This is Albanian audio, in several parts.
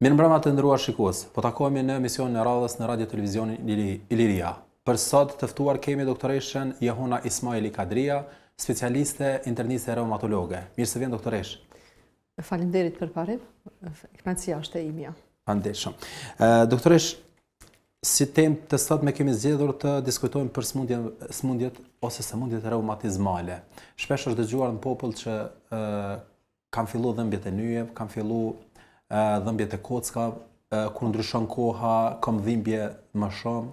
Mirëmbrëma të nderuar shikues. Po takohemi në emisionin e radhës në Radio Televizionin Iliria. Për sot të ftuar kemi doktoreshën Jehuna Ismaili Kadria, specialiste interniste reumatologe. Mirë se vjen doktoresh. Faleminderit për parim. Kënaqësia është e imja. Faleminderit. Doktoresh, si temë të sot me kemi zgjedhur të diskutojmë për sëmundjet ose sëmundjet reumatizmale. Shpesh është dëgjuar në popull që kanë filluar dhëmbjet e nyjeve, kanë filluar dhëmbjet e kockave, kur ndryshon koha, kam dhimbje më shumë.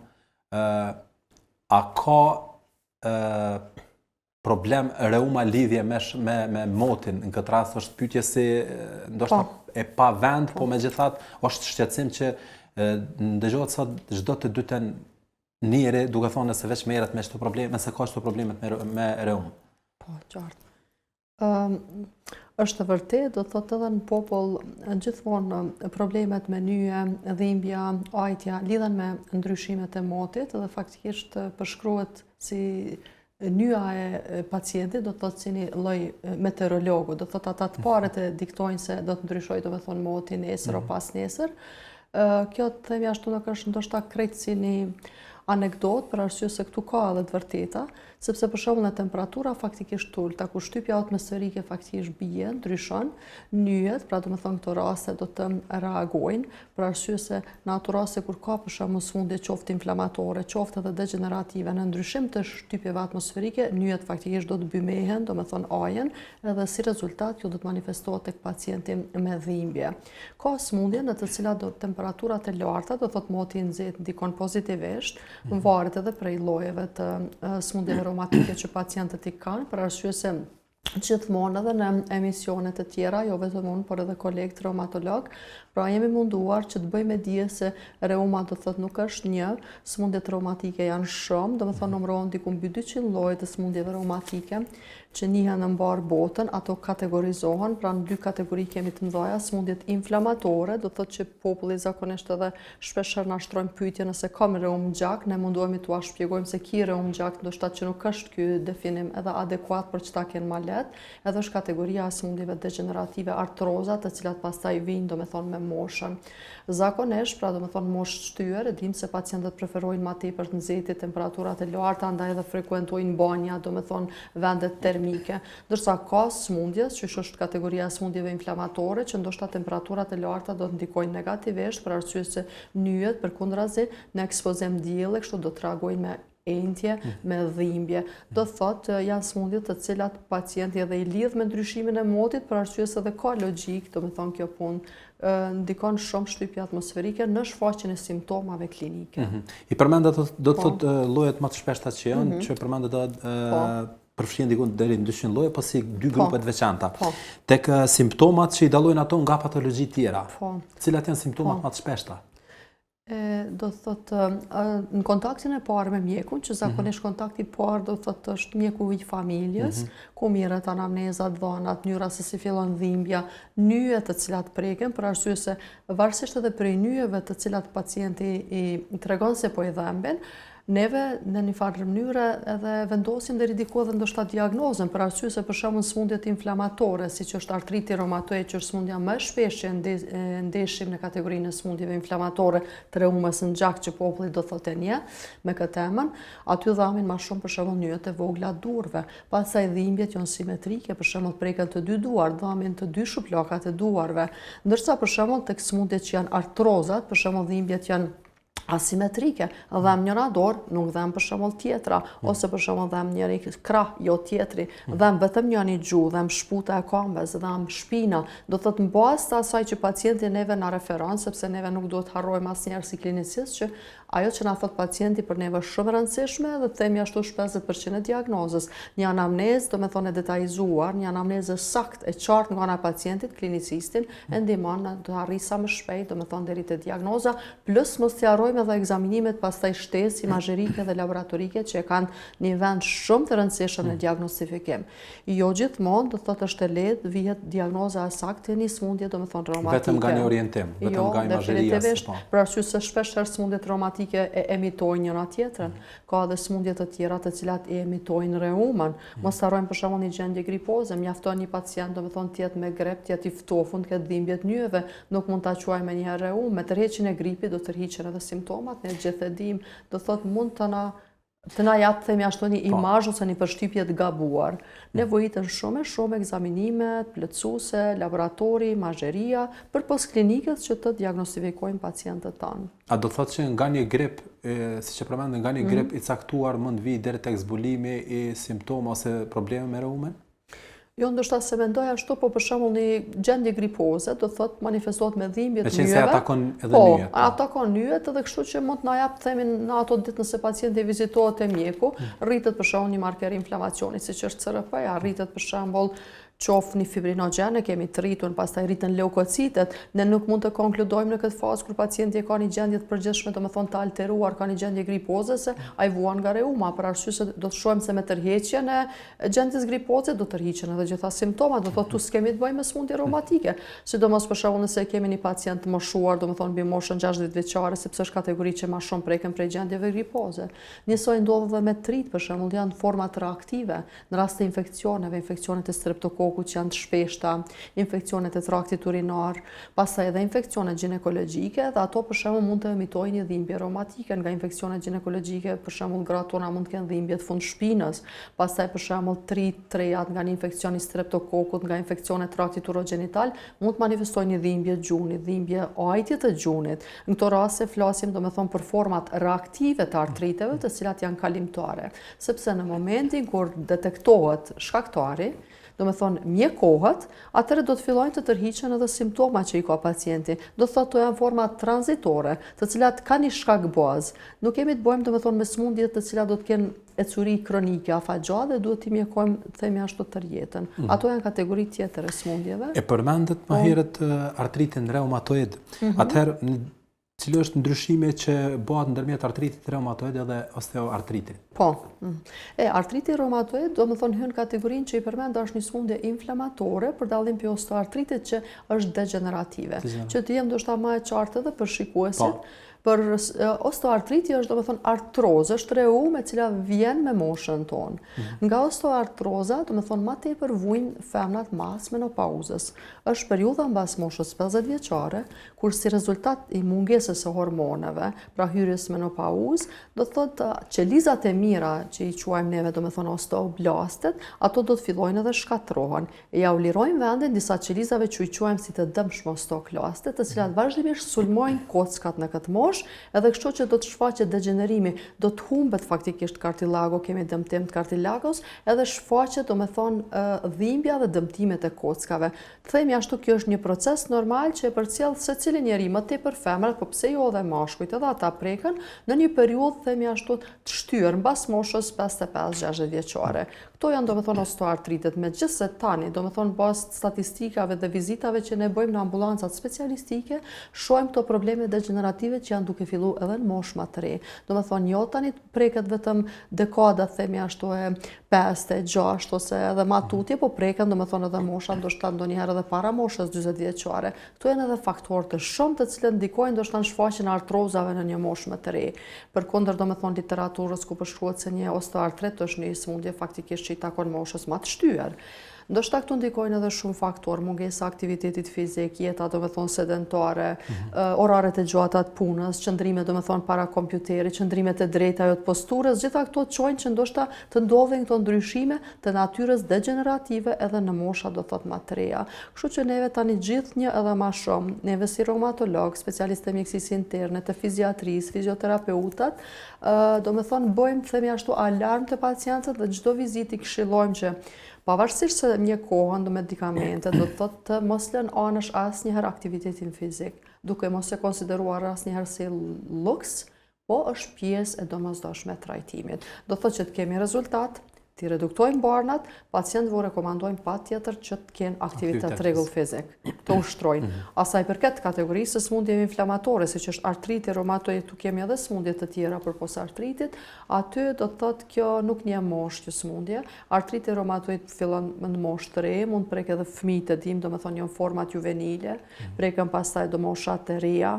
A ka problem reuma lidhje me motin? Në këtë rast është pyetje si ndoshta e pa vend, po megjithatë është shqetësim që ndëgjohet sot çdo të dytën njeri duke thonë se veç merret me çdo problem, se ka çdo problemet me reum. Po, qartë. Është vërtet, do të thotë edhe në popull gjithmonë problemet me nyje, dhimbja, ajtja lidhen me ndryshimet e motit dhe faktikisht përshkruhet si nyja e pacientit, do të thotë si një lloj meteorologu, do të thotë ata të parët e diktojnë se do të ndryshojë domethënë moti nesër o pas nesër. Kjo të themi ashtu nuk është ndoshta krejt si një anekdot, për arsye se këtu ka edhe të vërteta, sepse për shembull në temperatura faktikisht ulta, ku shtypja atmosferike faktikisht bie, ndryshon, nyjet, pra domethënë këto raste do të reagojnë, për arsye se në ato raste kur ka për shembull sëmundje qoftë inflamatore, qoftë edhe degenerative, në ndryshim të shtypjeve atmosferike, nyjet faktikisht do të bymehen, domethënë ajën, edhe si rezultat kjo do të manifestohet tek pacienti me dhimbje. Ka sëmundje në të cilat temperaturat e larta, do thotë moti i nxehtë ndikon pozitivisht, varet edhe prej llojeve të sëmundjeve reumatike që pacientët i kanë, për arsye se gjithmonë edhe në emisionet e tjera, jo vetëm unë, por edhe kolegët reumatolog, pra jemi munduar që të bëjmë dije se reuma do thotë nuk është një, sëmundjet reumatike janë shumë, do të thonë numërohen diku mbi 200 lloje të sëmundjeve reumatike që njihen në mbar botën, ato kategorizohen, pra në dy kategori kemi të mëdha, sëmundjet inflamatore, do thotë që populli zakonisht edhe shpeshherë na shtrojnë pyetje nëse kam reum gjak, ne munduemi t'ua shpjegojmë se ki reum gjak, ndoshta që nuk është ky definim edhe adekuat për çta ken ma let, edhe është kategoria e sëmundjeve degenerative artroza, të cilat pastaj vijnë domethënë me moshën. Zakonisht, pra domethënë moshë shtyer, e dim se pacientët preferojnë ma tepër të nxehtë, temperaturat e larta, andaj edhe frekuentojnë banja, domethënë vendet termike. Ndërsa ka sëmundje, që është kategoria e sëmundjeve inflamatore, që ndoshta temperaturat e larta do të ndikojnë negativisht, për arsye se nyjet përkundrazi në ekspozim dielli, kështu do të reagojnë me entje, me dhimbje. Do thotë janë sëmundje të cilat pacienti edhe i lidh me ndryshimin e motit, për arsye se edhe ka logjik, domethënë kjo punë ndikon shumë shtypja atmosferike në shfaqjen e simptomave klinike. I përmendet do të thotë llojet më të shpeshta që janë, që përmendet përfshin diku deri në 200 lloje, po si dy grupe të veçanta. Tek simptomat që i dallojnë ato nga patologji tjera. Cilat janë simptomat më të shpeshta? Do të thotë në kontaktin e parë me mjekun, që zakonisht kontakti i parë do të thotë është mjeku i familjes, ku mirret anamnezat, dhënat, mënyra se si fillon dhimbja, nyjet të cilat preken, për arsye se varësisht edhe prej nyjeve të cilat pacienti i tregon se po i dhembin, neve në një farë mënyrë edhe vendosim deri diku edhe ndoshta diagnozën, për arsye se për shembull sëmundjet inflamatore, siç është artriti reumatoid, që është sëmundja më e shpeshtë që ndeshim në kategorinë e sëmundjeve inflamatore të reumës në gjak, që populli do thotë një me këtë temën, aty dhamin më shumë për shembull nyjet e vogla durve, pastaj dhimbjet janë simetrike, për shembull preken të dy duar, dhamin të dy shuplakat e duarve, ndërsa për shembull tek sëmundjet që janë artrozat, për shembull dhimbjet janë asimetrike, dhem njëra dorë, nuk dhem për shembull tjetra, ose për shembull dhem njëri krah, jo tjetri, dhem vetëm njëri gjuhë, dhem shputa e këmbës, dhem shpina, do thotë në bazë të asaj që pacienti neve na referon, sepse neve nuk duhet harrojmë asnjëherë si klinicist që ajo që na thot pacienti për neve është shumë e rëndësishme dhe themi ashtu 50% e diagnozës. Një anamnezë, domethënë e detajzuar, një anamnezë saktë e qartë nga ana e pacientit, klinicistin, e ndihmon të arrijë sa më shpejt, domethënë deri te diagnoza, plus mos t'i harrojmë bëjmë edhe ekzaminimet pastaj shtesë imazherike dhe laboratorike që kanë një vend shumë të rëndësishëm në diagnostifikim. Jo gjithmonë do thotë është e lehtë vihet diagnoza e saktë e një smundje, domethënë reumatike. Vetëm nga një orientim, vetëm nga imazheria. Për arsye se shpesh smundjet reumatike e emitojnë njëra tjetrën. Ka edhe smundje të tjera të cilat e emitojnë reumën. Mos harrojmë për shembull një gjendje gripoze, mjafton një pacient domethënë të jetë me grep, të jetë i ftofun, të ketë dhimbje të nyjeve, nuk mund ta quajmë me një reumë. Me tërheqjen e gripit do tërhiqen edhe simptomat, ne gjithë e dimë, do thotë mund të na jap themi ashtu një imazh ose një përshtypje të gabuar. Nevojiten shumë ekzaminimet plotësuese, laboratori, imazheria për posklinikët që të diagnostifikojnë pacientët tanë. A do thotë që nga një grip, siç e përmendën, nga një grip i caktuar mund vi deri tek zbulimi i simptoma ose probleme me reumën? Jo, ndoshta se mendoj ashtu, po për shembull një gjendje gripoze do thotë manifestohet me dhimbje të nyjeve. Me qenë se atakon edhe nyjet. Po, atakon nyjet edhe kështu që mund të na jap themi në ato ditë nëse pacienti vizitohet te mjeku, rritet për shembull një marker inflamacioni siç është CRP-ja, rritet për shembull qoftë një fibrinogen, kemi të rritun, pastaj rriten leukocitet, ne nuk mund të konkludojmë në këtë fazë kur pacienti ka një gjendje të përgjithshme, domethënë të alteruar, ka një gjendje gripoze se ai vuan nga reuma, për arsye se do të shohim se me tërheqjen e gjendjes gripoze do tërhiqen edhe gjitha simptomat, do thotë tu s'kemi të bëjmë me smundje reumatike, sidomos për shembull nëse kemi një pacient të moshuar, domethënë mbi moshën 60 vjeçare, sepse është kategori që më shumë preken prej gjendjeve gripoze. Njësoj ndodh edhe me trit, për shembull janë forma të reaktive në rast të infeksioneve, infeksionet e streptokokut që janë të shpeshta, infeksionet e traktit urinar, pastaj edhe infeksionet ginekologjike, dhe ato për shembull mund të emitojnë një dhimbje reumatike nga infeksionet ginekologjike, për shembull gratë tona mund të kenë dhimbje të fund shpinës, pastaj për shembull trejat nga një infeksion i streptokokut, nga infeksionet traktit urogenital, mund të manifestojnë një dhimbje gjuni, dhimbje ajtje të gjunit. Në këto raste flasim domethënë për format reaktive të artriteve, të cilat janë kalimtare, sepse në momentin kur detektohet shkaktari, do me thonë mjekohet, atëre do të fillojnë të tërhiqen edhe simptoma që i ka pacienti. Do të thotë to janë forma tranzitore, të cilat ka një shkak bazë. Nuk kemi të bëjmë do me thonë me smundjet të cilat do të kenë ecuri kronike afatgjatë dhe duhet t'i mjekojmë themi ashtu tër jetën. Ato janë kategori tjetër e smundjeve. E përmendet më herët artritin reumatoid. Atëherë cili është ndryshimi që bëhet ndërmjet artritit reumatoid edhe osteoartritit? Po. Artriti reumatoid do më thonë hyn kategorinë që i përmend është një smundje inflamatore për dallim prej osteoartritit që është degenerative. Që të jem ndoshta më e qartë edhe për shikuesit. Për osteoartriti është domethënë artrozë, është reumë e cila vjen me moshën tonë. Nga osteoartroza, domethënë më tepër vujnë femnat mas menopauzës. Është periudha mbas moshës 50 vjeçare, kur si rezultat i mungesës së hormoneve, pra hyrjes menopauzë, do thotë qelizat e mira që i quajmë neve domethënë osteoblastet, ato do të fillojnë edhe shkatërrohen. Ja u lirojnë vendin disa qelizave që i quajmë si të dëmshme osteoklaste, të cilat vazhdimisht sulmojnë kockat në këtë moshë, edhe kështu që do të shfaqet degenerimi, do të humbet faktikisht kartilago, kemi dëmtim të kartilagos, edhe shfaqet domethënë dhimbja dhe dëmtimet e kockave. Themi ashtu, kjo është një proces normal që e përcjell secili njeri, më tepër femrat, po pse jo edhe mashkujt, edhe ata preken në një periudhë themi ashtu të shtyrë mbas moshës 55-60 vjeçare. Këto janë domethënë osteoartritet, megjithëse tani domethënë bazë statistikave dhe vizitave që ne bëjmë në ambulancat specialistike, shohim këto probleme degenerative që janë duke fillu edhe në moshë më të re. Domethënë jo tani preket vetëm dekada themi ashtu e 5, 6 ose edhe më tutje, po preken domethënë edhe mosha ndoshta ndonjëherë edhe para moshës 40 vjeçare. Këto janë edhe faktorë të shumë të cilët ndikojnë ndoshta në shfaqjen e artrozave në një moshë më të re. Përkundër domethënë literaturës ku përshkruhet se një osteoartrit është një smundje faktikisht që i takon moshës më të shtyr. Ndoshta këtu ndikojnë edhe shumë faktorë, mungesa aktivitetit fizik, jeta domethënë sedentare, oraret e gjatat të punës, qëndrimet domethënë para kompjuterit, qëndrimet e drejta jo të posturës, gjitha këto çojnë që ndoshta të ndodhin këto ndryshime të natyrës degenerative edhe në mosha do thotë më të reja. Kështu që neve tani gjithnjë edhe më shumë, neve si reumatolog, specialistë e mjekësisë interne, të fiziatrisë, fizioterapeutat, domethënë bëjmë themi ashtu alarm të pacientët dhe çdo vizitë këshillojmë që pavarësisht se mjekohen do medikamente, do të thotë të mos lënë anësh asnjëherë aktivitetin fizik, duke mos e konsideruar asnjëherë si luks, po është pjesë e domosdoshme e trajtimit. Do thotë që të kemi rezultat, ti reduktojmë barnat, pacientëve u rekomandojmë patjetër që të kenë aktivitet rregull fizik, të ushtrojnë. Asaj përket kategorisë së smundjeve inflamatore, siç është artriti reumatoid, tu kemi edhe smundje të tjera përpos artritit, aty do të thotë kjo nuk një moshë kjo smundje. Artriti reumatoid fillon në moshë të re, mund të prek edhe fëmijët e dim, domethënë janë format juvenile, prekën pastaj do moshat të reja.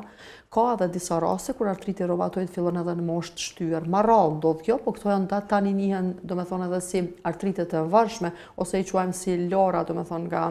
Ka edhe disa raste kur artriti reumatoid fillon edhe në moshë të shtyr. Ma rrallë ndodh kjo, po këto janë tani njihen domethënë edhe si artritet e varshme ose i quajmë si lora domethënë nga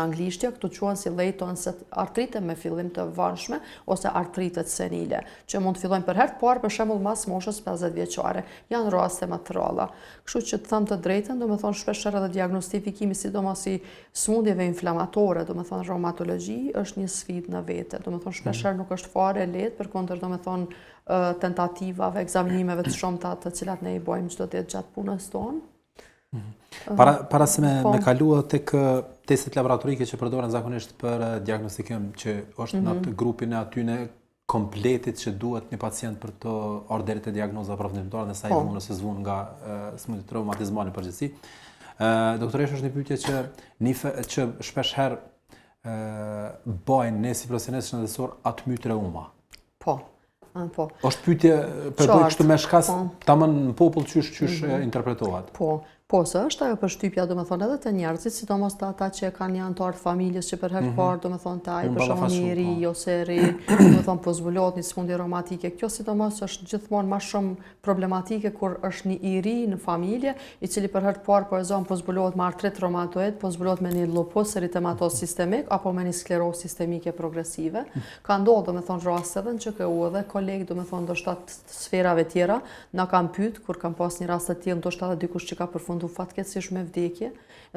anglishtja, këtu quhen si late onset artrite me fillim të varshme ose artritet senile, që mund të fillojnë për herë të parë për shembull mas moshës 50 vjeçare. Janë raste më të rralla. Kështu që të them të drejtën, domethënë shpeshherë edhe diagnostifikimi sidomos i smundjeve inflamatore, domethënë reumatologji është një sfidë në vete. Domethënë shpeshherë nuk është fare lehtë përkundër domethënë tentativave, ekzaminimeve të shumta të cilat ne i bëjmë çdo ditë gjatë punës tonë. Para se me kalu tek testet laboratorike që përdoren zakonisht për diagnostikim, që është në atë grupin e atyne kompletit që duhet një pacient për të orderit e diagnoza provendimtare dhe sa i vunë nëse zvun nga smundjet reumatizmale në përgjithësi. Doktoresh, është një pyetje që shpesh herë bajnë ne si profesionistë shëndetësor atë myt reuma. Po. Është pyetje për kështu me shkas tamam në popull qysh interpretohet. Po, së është ajo përshtypja, domethënë edhe të njerëzit, sidomos të ata që kanë një antar të familjes që për herë të parë, domethënë taj, për shembull një i ri ose ri, domethënë po zbulohet një smundje reumatike. Kjo sidomos është gjithmonë më shumë problematike kur është një i ri në familje, i cili për herë të parë po zbulohet me artrit reumatoid, po zbulohet me një lupus eritematoz sistemik apo me një sklerozë sistemike progresive. Ka ndodhur domethënë raste edhe në ÇKU edhe kolegë domethënë ndoshta të sferave tjera na kanë pyet kur kanë pas një rast të tillë, ndoshta edhe dikush që ka përfunduar fatkeqësisht me vdekje,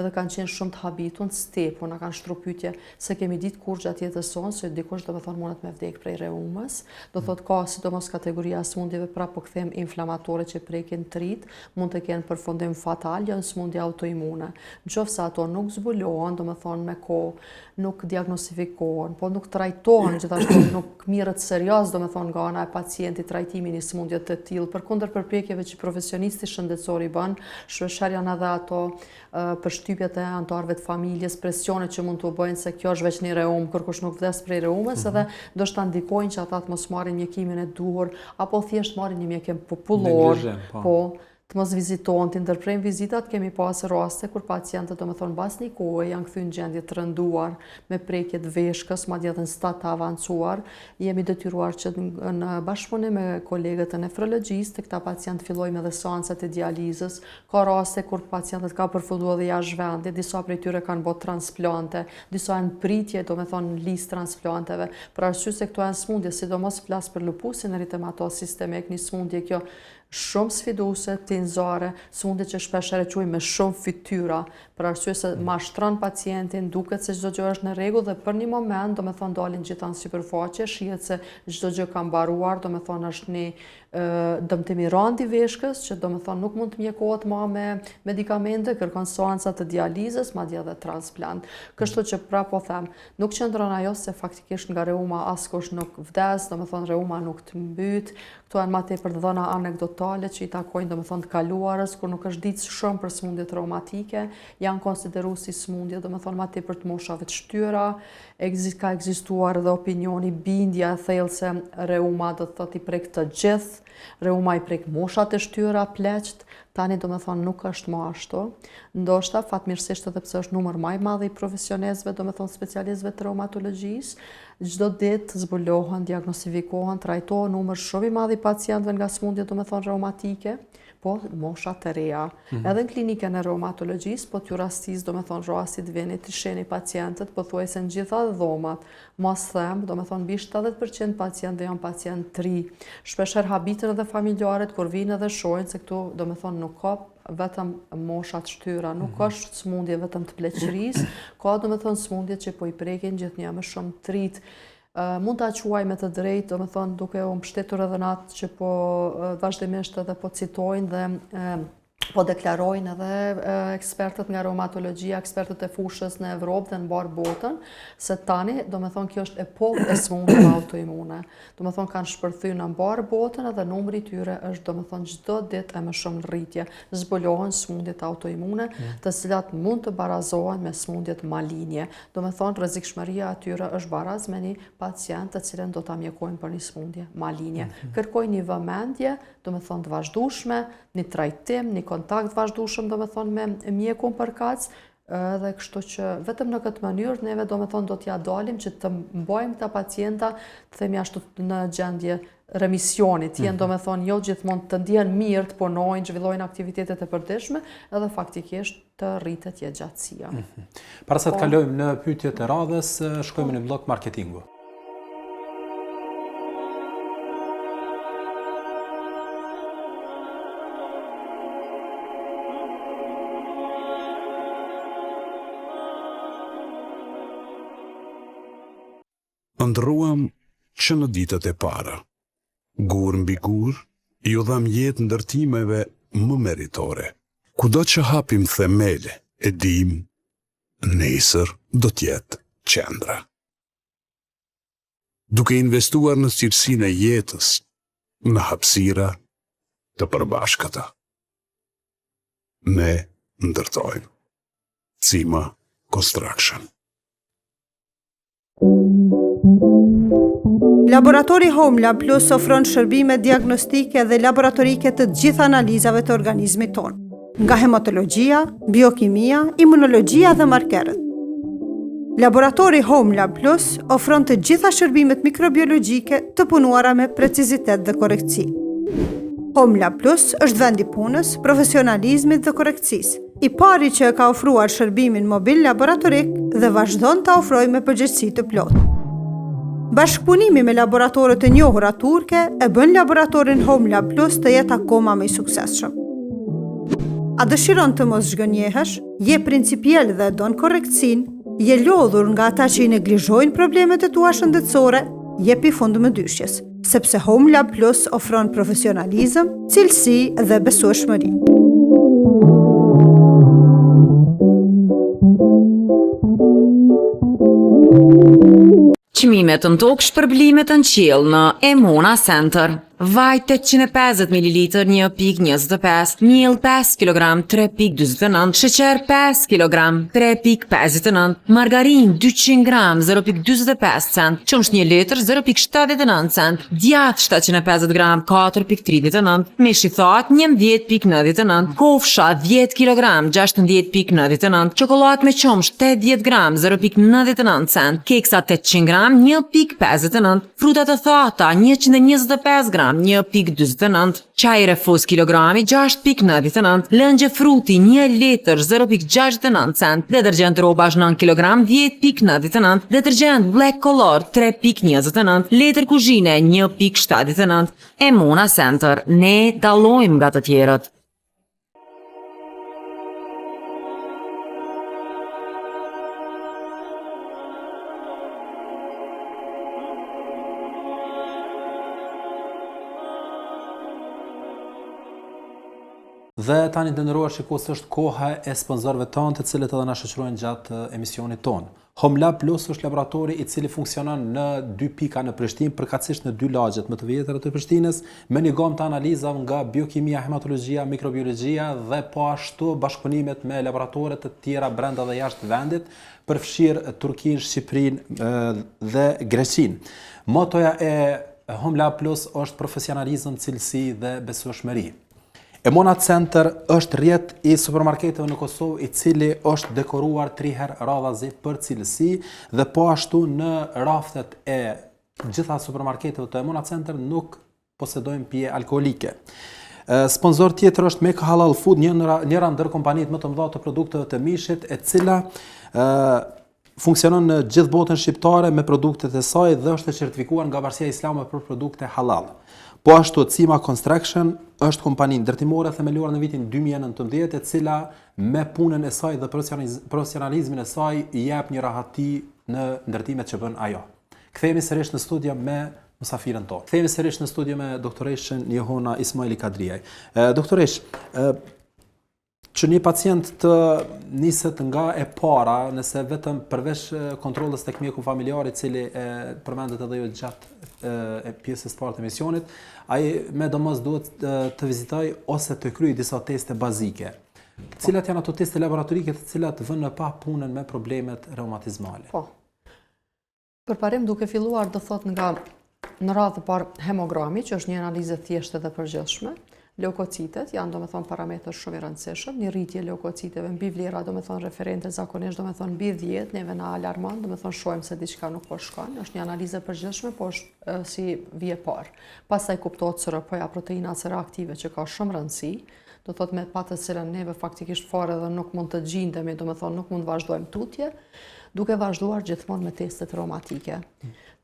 edhe kanë qenë shumë të habituar në stepo, na kanë shtruar pyetje se kemi ditë kur gjatë jetës sonë se dikush domethënë mundet me vdek prej reumës, do thotë ka sidomos kategoria e smundjeve po kthem inflamatore që prekin trit, mund të kenë përfundim fatal, janë smundje autoimune. Nëse ato nuk zbulohen, domethënë me kohë, nuk diagnostifikohen, po nuk trajtohen, gjithashtu nuk mirët serioz domethënë nga ana e pacientit trajtimin i smundjeve të tillë, përkundër përpjekjeve që profesionisti shëndetësor i bën, shpesh janë edhe ato përshtypjet e antarëve të familjes, presionet që mund të bëjnë se kjo është veç një reum, kërkush nuk vdes prej reumës, edhe ndoshta ndikojnë që ata të mos marrin mjekimin e duhur, apo thjesht marrin një mjekim popullor, të mos vizitohen, të ndërprejmë vizitat, kemi pasur raste kur pacientët domethënë mbas një kohe janë kthyer në gjendje të rënduar me prekje të veshkës, madje edhe në stad të avancuar. Jemi detyruar që në bashkëpunim me kolegët e nefrologjisë të këta pacientë fillojmë edhe seancat e dializës. Ka raste kur pacientët ka përfunduar edhe jashtë vendit, disa prej tyre kanë bërë transplante, disa janë pritje domethënë në listë transplanteve. Për arsye se këto janë smundje, sidomos flas për lupusin eritematoz sistemik, një smundje kjo shumë sfiduese, tinzare, smundje që shpeshherë quajmë me shumë fytyra, për arsye se mashtron pacientin, duket se çdo gjë është në rregull dhe për një moment domethënë dalin gjithë në sipërfaqe, shihet se çdo gjë ka mbaruar, domethënë është një dëmtim i rënd i veshkës, që domethënë nuk mund të mjekohet më me medikamente, kërkon seanca të dializës, madje edhe transplant. Kështu që po them, nuk qëndron ajo se faktikisht nga reuma askush nuk vdes, domethënë reuma nuk të mbyt. Këto janë më tepër dhëna anekdotale që i takojnë domethënë të kaluarës, kur nuk është ditë shumë për smundjet reumatike, janë konsideruar si smundje domethënë më tepër të moshave të shtyra. Ka ekzistuar edhe opinioni, bindja e thellë se reuma do të thotë i prek të gjithë, reuma i prek moshat e shtyra, pleqt, tani domethënë nuk është më ashtu. Ndoshta fatmirësisht edhe pse është numër më i madh i profesionistëve, domethënë specialistëve të reumatologjisë, çdo ditë zbulohen, diagnostifikohen, trajtohen numër shumë i madh i pacientëve nga smundjet domethënë reumatike, po mosha të reja. Edhe në klinikën e reumatologjisë, po t'ju rastis domethënë rastit vini të sheni pacientët, pothuajse në gjitha dhomat, mos them, domethënë mbi 70% pacientëve janë pacientë të ri. Shpeshherë habiten edhe familjarët kur vinë edhe shohin se këtu domethënë nuk ka vetëm moshat shtyra, nuk është smundje vetëm të pleqërisë, ka domethënë smundje që po i prekin gjithnjë më shumë të rit. Mund ta quaj me të drejtë, domethënë duke u mbështetur edhe në atë që po vazhdimisht edhe po citojnë dhe po deklarojnë edhe ekspertët nga reumatologjia, ekspertët e fushës në Evropë dhe në barë botën, se tani, do me thonë, kjo është epokë e smundjeve autoimune. Do me thonë, kanë shpërthy në barë botën edhe numri tyre është, do me thonë, çdo ditë e më shumë rritje. Zbulohen smundjet autoimune, të cilat mund të barazohen me smundjet malinje. Do me thonë, rrezikshmëria atyre është baraz me një pacient të cilën do ta mjekojnë për një smundje malinje. Kërkojnë një vëmendje, do me thonë, të vazhdueshme, një trajtim, një kontakt vazhdueshëm, do me thonë, me mjekun përkatës, dhe kështu që vetëm në këtë mënyrë neve do me thonë do t'ja dalim që të mbajmë këta pacienta, të themi ashtu në gjendje remisionit, jenë do me thonë jo gjithmonë të ndihen mirë, të punojnë, zhvillojnë aktivitetet e përditshme, edhe faktikisht të rritet jetëgjatësia. Para se të kalojmë në pyetjet e radhës, shkojmë në blok marketingu. Ndruam që në ditët e para. Gur mbi gur, ju dham jetë ndërtimeve më meritore. Kudo që hapim themele, e dim, nesër do t'jetë qendra. Duke investuar në cilësinë e jetës, në hapësira të përbashkëta. Ne ndërtojmë. Cima Construction. Laboratori HomeLab Plus ofron shërbime diagnostike dhe laboratorike të gjitha analizave të organizmit tonë, nga hematologjia, biokimia, imunologjia dhe markerët. Laboratori HomeLab Plus ofron të gjitha shërbimet mikrobiologjike të punuara me precizitet dhe korrektësi. HomeLab Plus është vendi punës, profesionalizmit dhe korrektësisë, i pari që e ka ofruar shërbimin mobil laboratorik dhe vazhdon të ofrojë me përgjegjësi të plotë. Bashkëpunimi me laboratorët e njohura turke e bën laboratorin HomeLab Plus të jetë akoma më i suksesshëm. A dëshiron të mos zhgënjehesh, je principiell dhe don korrektësinë, je lodhur nga ata që i neglizhojnë problemet e tua shëndetësore, jepi fund më dyshjes, sepse HomeLab Plus ofron profesionalizëm, cilësi dhe besueshmëri. Çmimet në tokë, shpërblimet në qiell në Emona Center. Vaj 850 ml 1.25, miell 5 kg 3.49, sheqer 5 kg 3.59, margarin 200 g 0.25 cent, qumsh 1 litër 0.79 cent, djath 750 g 4.39, mish i thatë 11.99, kofsha 10 kg 16.99, çokoladë me qumsh 80 g 0.99 cent, keksa 800 g 1.59, fruta të thata 125 g 1.49, qaj refuz kilogrami 6.99, lëngje fruti 1 litër 0.69 cent, detergjent rrobash 9 kg 10.99, detergjent Black Color 3.29, letër kuzhine 1.79. Emona Center, ne dallojmë nga të tjerët. Dhe tani të nderuar shikues, është koha e sponsorëve tonë, të cilët edhe na shoqërojnë gjatë emisionit tonë. HomeLab Plus është laboratori i cili funksionon në 2 pika në Prishtinë, përkatësisht në 2 lagjet më të vjetra të Prishtinës, me një gomë të analizave nga biokimia, hematologjia, mikrobiologjia dhe po ashtu bashkëpunimet me laboratore të tjera brenda dhe jashtë vendit, përfshirë Turqinë, Shqipërinë dhe Greqinë. Motoja e HomeLab Plus është profesionalizëm, cilësi dhe besueshmëri. Emona Center është rrjet i supermarketeve në Kosovë, i cili është dekoruar 3 herë radhazi për cilësi dhe po ashtu në raftet e gjitha supermarketeve të Emona Center nuk posedojnë pije alkoolike. Sponsor tjetër është Meka Halal Food, njëra ndër kompanitë më të mëdha të produkteve të mishit, e cila funksionon në gjithë botën shqiptare me produktet e saj dhe është e certifikuar nga Bashkia Islame për produkte halal. Po ashtu Cima Construction është kompani ndërtimore themeluar në vitin 2019, e cila me punën e saj dhe profesionalizmin e saj jep një rahati në ndërtimet që bën ajo. Kthehemi sërish në studio me mysafirën tonë. Kthehemi sërish në studio me doktoreshën Johona Ismaili Kadriaj. Doktoresh, që një pacient të niset nga e para, nëse vetëm përveç kontrolës tek mjeku familjari, i cili përmendet edhe jo gjatë pjesës parë të emisionit, ai me domos duhet të vizitoj ose të kryej disa teste bazike. Cilat janë ato teste laboratorike të cilat vënë në pa punën me problemet reumatizmale? Po. Përparim duke filluar do thot nga në radhë të parë hemogrami, që është një analizë thjeshtë dhe përgjithshme. Leukocitet janë domethënë parametër shumë i rëndësishëm, një rritje leukociteve mbi vlera domethënë referente zakonisht domethënë mbi 10, neve na alarmon, domethënë shohim se diçka nuk po shkon, është një analizë e përgjithshme, po është si vije parë. Pastaj kuptohet CRP-ja, proteina C reaktive që ka shumë rëndësi, do thot me patë të cilën neve faktikisht fare dhe nuk mund të gjindemi, domethënë nuk mund të vazhdojmë tutje, duke vazhduar gjithmonë me testet reumatike.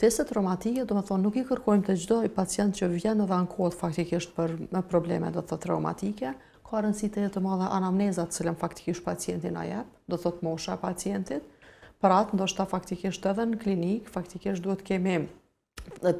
Testet reumatike, domethënë nuk i kërkojmë të çdo pacient që vjen dhe ankohet faktikisht me probleme do thotë reumatike, ka rëndësi të madhe anamneza të cilën faktikisht pacienti na jep, do thotë mosha e pacientit. Për atë ndoshta faktikisht edhe në klinik, faktikisht duhet kemi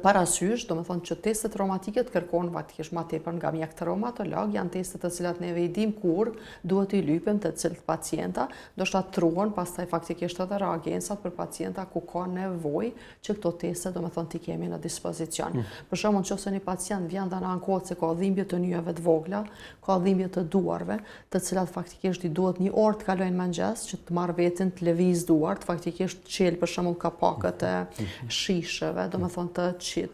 parasysh, domethënë që testet reumatike të kërkojnë faktikisht më tepër nga mjekët reumatolog, janë testet të cilat neve i dim kur duhet i lypim të cilët pacienta, ndoshta truan pastaj faktikisht edhe reagensat për pacienta ku ka nevojë që këto teste domethënë t'i kemi në dispozicion. Për shembull, nëse një pacient vjen dhe na ankohet se ka dhimbje të nyjeve të vogla, ka dhimbje të duarve, të cilat faktikisht i duhet një orë të kalojnë mëngjes që të marr veten të lëviz duart, faktikisht çel për shembull kapakët e shisheve, domethënë të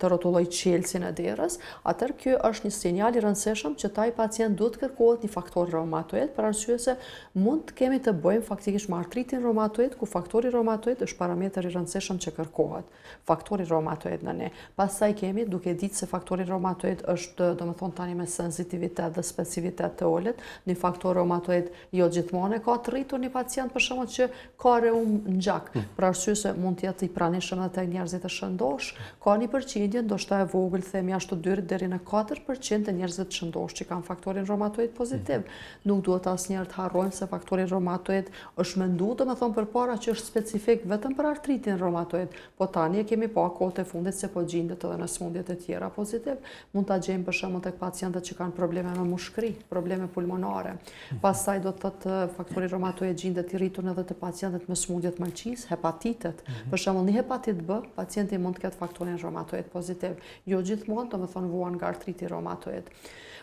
rrotulloj qelsin e derës, atëherë ky është një sinjal i rëndësishëm që taj pacient duhet kërkohet një faktor reumatoid, për arsye se mund të kemi të bëjmë faktikisht me artritin reumatoid, ku faktori reumatoid është parametër i rëndësishëm që kërkohet. Faktori reumatoid në ne. Pastaj kemi, duke ditë se faktori reumatoid është domethënë tani me sensitivitet dhe specifitet të ulët, një faktor reumatoid jo gjithmonë ka të rritur një pacient për shembull që ka reum në gjak, për arsye se mund të jetë i pranishëm edhe tek njerëzit e shëndosh, ka një përqindje ndoshta e vogël, themi ashtu 2 deri në 4% e njerëzve të shëndosh që kanë faktorin reumatoid pozitiv. Nuk duhet asnjëherë të harrojmë se faktori reumatoid është menduar domethënë përpara që është specifik vetëm për artritin reumatoid, po tani e kemi pa kohët e fundit se po gjendet edhe në smundjet e tjera pozitiv. Mund ta gjejmë për shembull tek pacientët që kanë probleme me mushkëri, probleme pulmonare. Pastaj do të thotë faktori reumatoid gjendet i rritur edhe te pacientët me smundje të mëlçisë, hepatitet. Për shembull, një hepatit B, pacienti mund të ketë faktorin reumatoid pozitiv. Jo gjithmonë, domethënë vuan nga artriti reumatoid.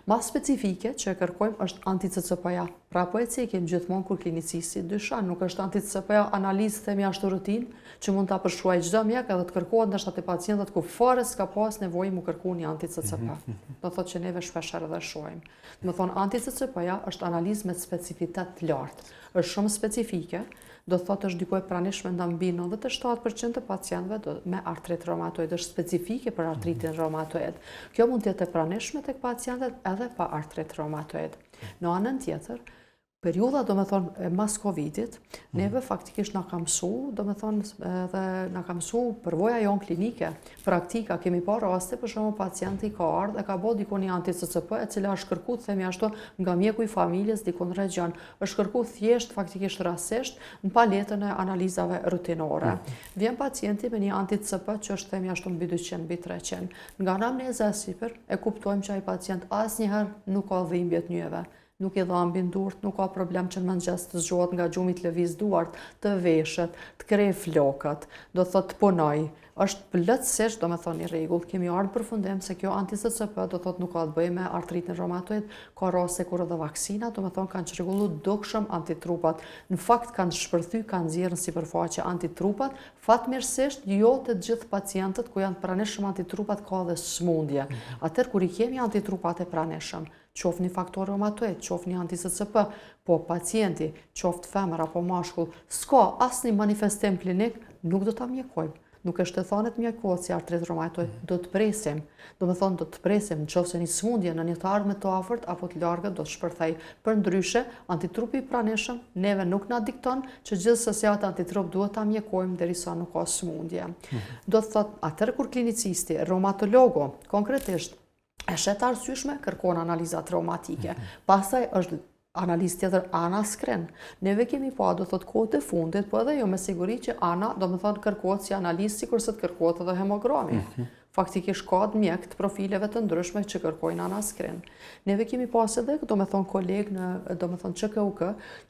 Ma specifike që e kërkojmë është anti-CCP-ja. Pra po e cekim gjithmonë kur klinicisti dyshan, nuk është anti-CCP-ja analizë themi ashtu rutinë, që mund ta përshkruaj çdo mjek edhe të kërkohet ndoshta te pacientët ku fare s'ka pas nevojë mu kërku një anti-CCP. Do thotë që neve shpeshherë edhe shohim. Domethënë anti-CCP-ja është analizë me specifitet të lartë. Është shumë specifike, do thotë është diku e pranishme nda mbi 97% të pacientëve me artrit reumatoid, është specifike për artritin reumatoid. Kjo mund të jetë e pranishme tek pacientët edhe pa artrit reumatoid. Në anën tjetër, periudha domethënë mas Covidit, neve faktikisht na ka mësuar, domethënë edhe na ka mësuar përvoja jon klinike, praktika, kemi parë raste për shembull pacienti ka ardhur dhe ka bërë diku një anti-CCP, e cila është kërkuar themi ashtu nga mjeku i familjes diku në region, është kërkuar thjesht faktikisht rastësisht në paletën e analizave rutinore. Vjen pacienti me një anti-CCP që është themi ashtu mbi 200 mbi 300. Nga anamneza e sipër e kuptojmë që ai pacient asnjëherë nuk ka dhimbje të nyjeve. Nuk i dhambin durt, nuk ka problem që në mëngjes të zgjohet nga gjumi të lëviz duart, të veshet, të krej flokët, do thotë të punoj. Është plotësisht domethënë i rregullt. Kemi ardhur në përfundim se kjo anti-CCP do thotë nuk ka të bëjë me artritin reumatoid, ka raste kur edhe vaksina domethënë kanë çrregullu dukshëm antitrupat. Në fakt kanë shpërthy, kanë nxjerrë sipërfaqe antitrupat, fatmirësisht jo të gjithë pacientët ku janë pranishëm antitrupat ka dhe smundje. Atëherë kur i kemi antitrupat e pranishëm, qoftë një faktor reumatoid, qoftë një anti-CCP, po pacienti, qoftë femër apo mashkull, s'ka asnjë manifestim klinik, nuk do ta mjekojmë. Nuk është të thonë të mjekohet si artrit reumatoid, do të presim. Domethënë do të presim nëse një smundje në një të ardhmë të afërt apo të largët do të shpërthej. Përndryshe, antitrupi i pranishëm neve nuk na dikton që gjithsesi atë antitrup duhet ta mjekojmë derisa nuk ka smundje. Do të thotë atëherë kur klinicisti, reumatologu, konkretisht e shet arsyeshme kërkon analizat reumatike. Pastaj është analizë tjetër ana skren. Neve kemi pa do thotë kohët e fundit, po edhe jo me siguri që ana do më thonë kërkohet si analizë sikur se të kërkohet edhe hemogrami. faktikisht ka mjek të profileve të ndryshme që kërkojnë anaskrin. Neve kemi pas edhe, do me thonë kolegë në, do me thonë QKUK,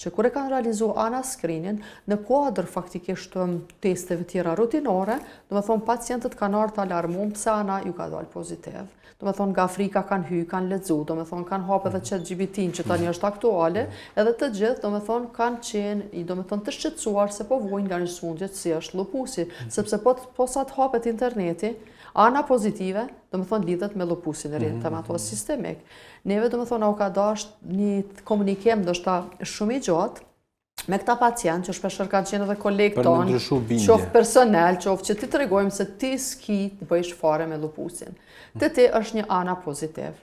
që kur e kanë realizu anaskrinin, në kuadrë faktikisht testeve tjera rutinore, do me thonë pacientët kanë ardhur të alarmum se ana ju ka dalë pozitiv. Do me thonë nga Afrika kanë hy, kanë lexu, do me thonë kanë hapë edhe ChatGPT-n që tani është aktuale, edhe të gjithë do me thonë kanë qenë, do me thonë të shqetësuar se po vojnë nga një sëmundje si është lupusi, sepse po sa të hapet interneti, ana pozitive, do me thonë lidhet me lupusin e eritematoz sistemik. Neve do me thonë au ka dasht një komunikim ndoshta shumë i gjatë me këta pacient që shpeshher kanë qenë edhe kolegë tonë, qoftë personel, qoftë që ti tregojmë se ti s'ki të bëjsh fare me lupusin. Ti është një ana pozitiv.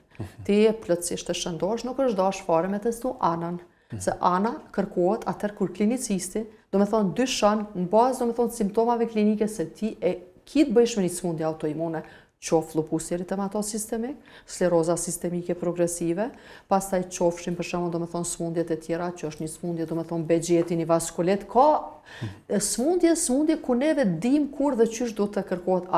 Ti e plotësisht të shëndosh, nuk është dash fare me testu anën. Se ana kërkohet atëherë kur klinicisti, do me thonë dyshon në bazë do me thonë simptomave klinike se ti e ki të bëjsh me një sëmundje autoimune, qoftë lupusi eritematoz sistemik, skleroza sistemike progresive, pastaj qofshin për shembull domethënë sëmundjet e tjera, që është një sëmundje domethënë BG-ti një vaskulet, ka sëmundje ku neve dim kur dhe qysh duhet të kërkohet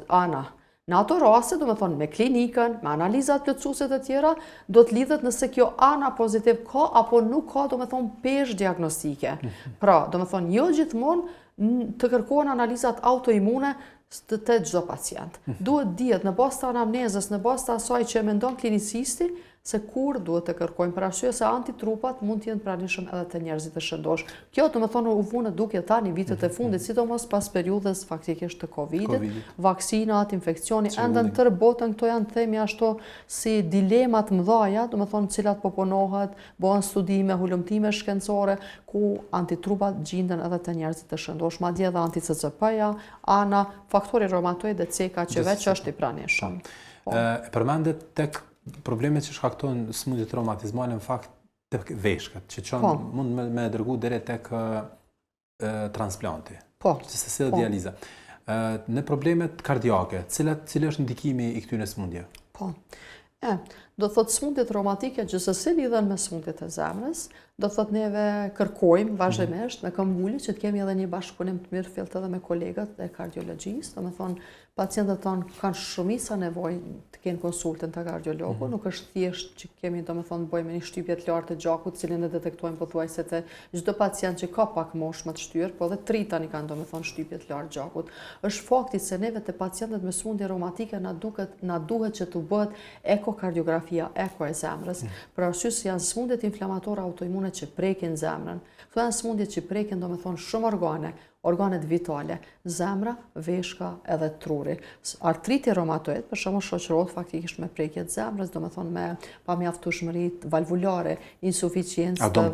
ana. Në ato raste, domethënë me klinikën, me analizat plotësuese të tjera, do të lidhet nëse kjo ana pozitiv ka apo nuk ka domethënë peshë diagnostike. Pra, domethënë jo gjithmonë të kërkohen analizat autoimune të çdo pacient. Duhet dihet në bazë të anamnezës, në bazë të asaj që e mendon klinicisti, se kur duhet të kërkojmë, për arsye se antitrupat mund të jenë pranishëm edhe të njerëzit të shëndosh. Kjo do të thonë u vënë duke tani vitet e fundit, sidomos pas periudhës faktikisht të Covidit, vaksinat, infekcioni, ende në tërë botën këto janë themi ashtu si dilemat mëdha, do të thonë cilat po punohet, bëhen studime, hulumtime shkencore ku antitrupat gjenden edhe të njerëzit të shëndosh, madje edhe anti-CCP-ja, ana, faktori reumatoid dhe CK që veç është i pranishëm. Përmendet tek problemet që shkaktojnë sëmundjet reumatizmale në fakt tek veshkat, që mund me dërgu deri tek transplanti, si dializa. Në problemet kardiake, cili është ndikimi i këtyre sëmundjeve? Do thotë sëmundjet reumatike gjithsesi lidhen me sëmundjet e zemrës, do thotë neve kërkojmë vazhdimisht me këmbguli që të kemi edhe një bashkëpunim të mirë fillt edhe me kolegët e kardiologjisë, do me thonë pacientët tonë kanë shumica nevojë të kenë konsultën të kardiologu, nuk është thjesht që kemi do me thonë bëjmë një shtypje të lartë të gjakut, cilin e detektojmë pothuajse të çdo pacient që ka pak moshë më të shtyrë, po edhe 3 tani kanë do me thonë shtypje të lartë të gjakut. Është fakti se neve te pacientët me sëmundje reumatike na duhet që të bëhet ekokardiografia, eko e zemrës, për arsye se janë sëmundjet inflamatore autoimune që prekin zemrën. Këto janë sëmundjet që prekin do me thonë shumë organet vitale, zemra, veshka edhe truri. Artriti reumatoid, për shembull, shoqërohet faktikisht me prekje të zemrës, do me thonë me pamjaftueshmëri valvulare, insuficiencë të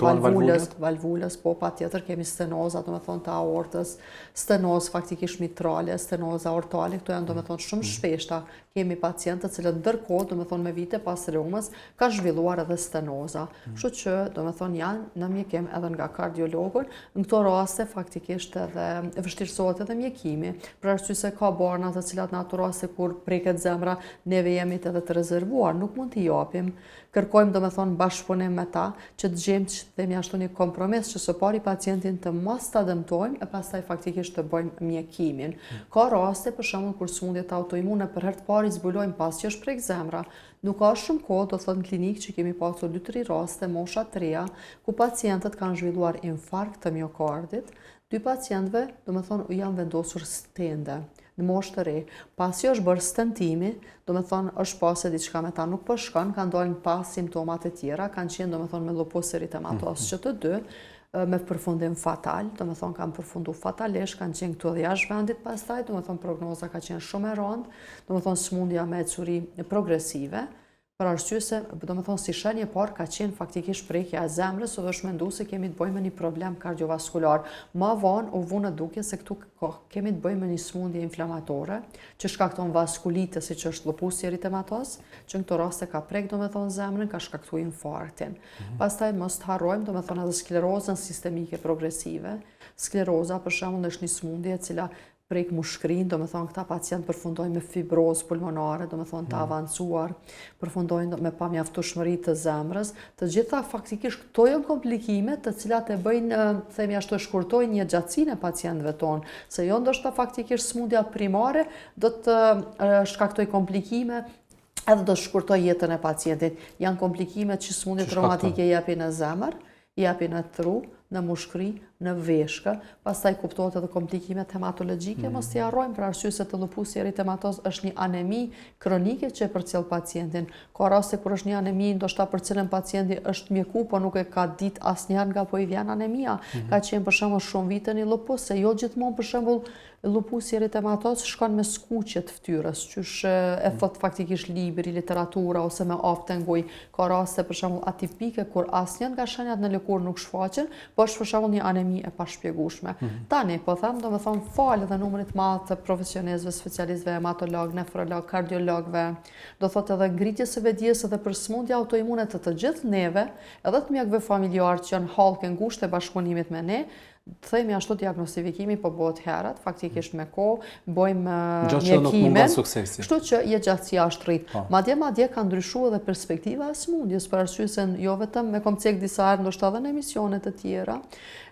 valvulës, po patjetër kemi stenoza, do me thonë të aortës, stenozë faktikisht mitrale, stenoza aortale, këto janë do me thonë shumë shpeshta. Kemi pacientë të cilët ndërkohë, do me thonë me vite pas reumës, ka zhvilluar edhe stenoza. Kështu që, do me thonë janë në mjekim edhe nga kardiologun, në këto raste faktikisht edhe vështirësohet edhe mjekimi, për arsye se ka barna të cilat në ato raste kur preket zemra, neve jemi edhe të rezervuar, nuk mund t'i japim. Kërkojmë do me thonë bashkëpunim me ta, që të gjejmë që themi ashtu një kompromis që së pari pacientin të mos ta dëmtojmë e pastaj faktikisht të bëjmë mjekimin. Ka raste për shembull kur sëmundjet autoimune për herë të parë zbulojnë pas që është prek zemra, nuk ka shumë kohë, do thotë në klinikë që kemi pasur 2-3 raste mosha të reja, ku pacientët kanë zhvilluar infarkt të miokardit, 2 pacientëve, do me thonë, janë vendosur stende në moshë të re. Pasi është bërë stentimi, do me thonë, është pas se diçka me ta nuk po shkon, kanë dalë pas simptomat e tjera, kanë qenë, do me thonë, me lupus eritematoz që të dy, me përfundim fatal, do me thonë kanë përfundu fatalisht, kanë qenë këtu dhe jashtë vendit pastaj, do me thonë prognoza ka qenë shumë e rëndë, do me thonë sëmundja me ecuri progresive, për arsye se, do me thonë si shenje parë ka qenë faktikisht prekja e zemrës, dhe është mendu se kemi të bëjmë me një problem kardiovaskular. Ma vonë u vënë duke se këtu kemi të bëjmë me një sëmundje inflamatore, që shkakton vaskulite, si që është lupusi eritematoz, që në këto raste ka prek, do me thonë zemrën, ka shkaktu infarktin. Pastaj mos të harrojmë, do me thonë edhe sklerozën sistemike progresive. Skleroza, për shembull, është një sëmundje e cila prek mushkrin, do me thonë këta pacient përfundojnë me fibrozë pulmonare, do me thonë të avancuar, përfundojnë me pamjaftueshmëri të zemrës. Të gjitha faktikisht këto janë komplikime të cilat e bëjnë, themi ashtu, e shkurtojnë një gjatësinë e pacientëve tonë, se jo ndoshta faktikisht smundja primare do të shkaktoj komplikime edhe do të shkurtoj jetën e pacientit. Janë komplikimet që smundjet reumatike japin në zemër, japin në tru, në mushkri, në veshkë, pastaj kuptohet edhe komplikimet hematologjike, mos t'i harrojmë për arsye se të lupusi eritematoz është një anemi kronike që e përcjell pacientin. Ka raste kur është një anemi ndoshta për cilën pacienti është mjeku, po nuk e ka ditë asnjëherë nga po i vjen anemia. Ka qenë për shembull shumë vite një lupus, se jo gjithmonë për shembull lupusi eritematoz shkon me skuqje të fytyrës, qysh e thot faktikisht libri, literatura ose me aftë nguj. Ka raste për shembull atipike kur asnjë nga shenjat në lëkurë nuk shfaqen, po është për shembull një anemi e pashpjegueshme. Tani po them, domethënë falë edhe numrit madh të profesionistëve, specialistëve, hematolog, nefrolog, kardiologëve, do thotë edhe ngritjes së vetdijes edhe për smundje autoimune të gjithë neve, edhe të mjekëve familjarë që janë hallkë ngushtë e bashkëpunimit me ne. Themi ashtu diagnostifikimi po bëhet herët, faktikisht me kohë, bëjmë mjekimin, kështu që jetëgjatësia është rrit. Madje ka ndryshuar edhe perspektiva e smundjes, për arsye se jo vetëm me kom cek disa herë, ndoshta edhe në emisione të tjera,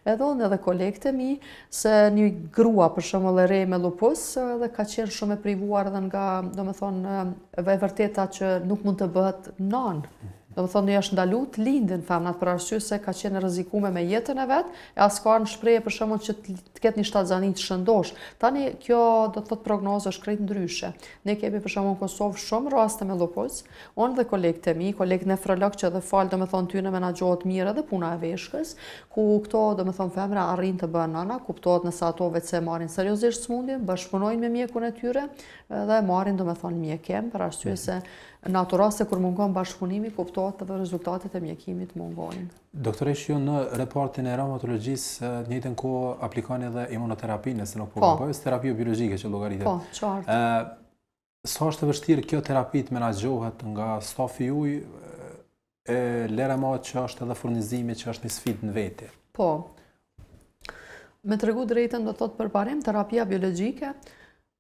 edhe unë edhe kolegët e mi, se një grua për shembull e re me lupus, edhe ka qenë shumë e privuar edhe nga, domethënë, e vërteta që nuk mund të bëhet nanë. Do të thonë, është ndalu të lindin femnat për arsye se ka qenë rrezikume me jetën e vet, e as ka në shprehje për shembull që të ketë një shtatzani të shëndosh. Tani kjo do të thotë prognozë është krejt ndryshe. Ne kemi për shembull në Kosovë shumë raste me lupus. Unë dhe kolegët e mi, kolegë nefrolog që edhe fal domethënë tyne menaxhohet mirë edhe puna e veshkës, ku këto domethënë femra arrin të bëhen nana, kuptohet nëse ato vetë marrin seriozisht smundjen, bashkëpunojnë me mjekun e tyre dhe marrin domethënë mjekim për arsye se në ato raste kur mungon bashkëpunimi, kuptohet edhe rezultatet e mjekimit mungonin. Doktoresh, ju në reportin e reumatologjisë në njëjtën kohë aplikoni edhe imunoterapinë, nëse nuk po gaboj, terapi biologjike që llogaritet. Po, qartë. Sa është e vështirë kjo terapi të menaxhohet nga stafi juaj, e lera më që është edhe furnizimi që është një sfidë në vete? Po. Me tregu drejtën do thotë përparim terapia biologjike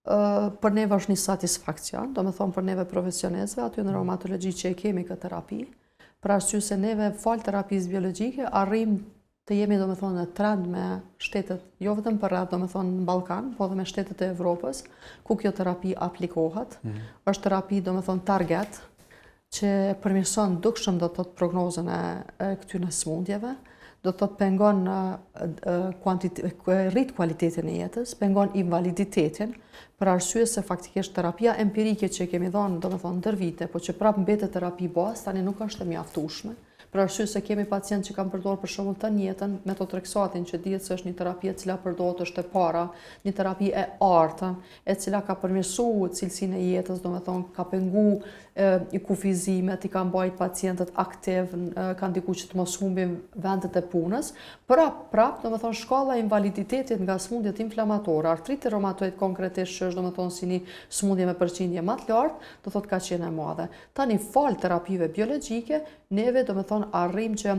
për neve është një satisfakcion, do me thonë për neve profesionistëve, aty në reumatologji që e kemi këtë terapi, për arsye se neve falë terapisë biologjike, arrim të jemi do me thonë në trend me shtetet, jo vetëm për rreth do me thonë në Ballkan, po dhe me shtetet e Evropës, ku kjo terapi aplikohet, është terapi do me thonë target, që përmirëson dukshëm do të thotë prognozën e këtyre smundjeve, do të thotë pengon rrit kualitetin e jetës, pengon invaliditetin, për arsye se faktikisht terapia empirike që kemi dhënë, domethënë ndër vite, po që prapë mbetet terapi bazë, tani nuk është e mjaftueshme. Për arsye se kemi pacientë që kanë përdorur për shembull tani jetën metotreksatin, që dihet se është një terapi e cila përdoret është e para, një terapi e artë, e cila ka përmirësuar cilësinë e jetës, domethënë ka penguar i kufizimet, i ka mbajtur pacientët aktiv, ka ndikuar që të mos humbin vendet e punës. Prap, domethënë shkalla e invaliditetit nga smundjet inflamatore, artriti reumatoid konkretisht që është domethënë si një smundje me përqindje më të lartë, do thotë ka qenë e madhe. Tani fal terapive biologjike, neve domethënë arrim që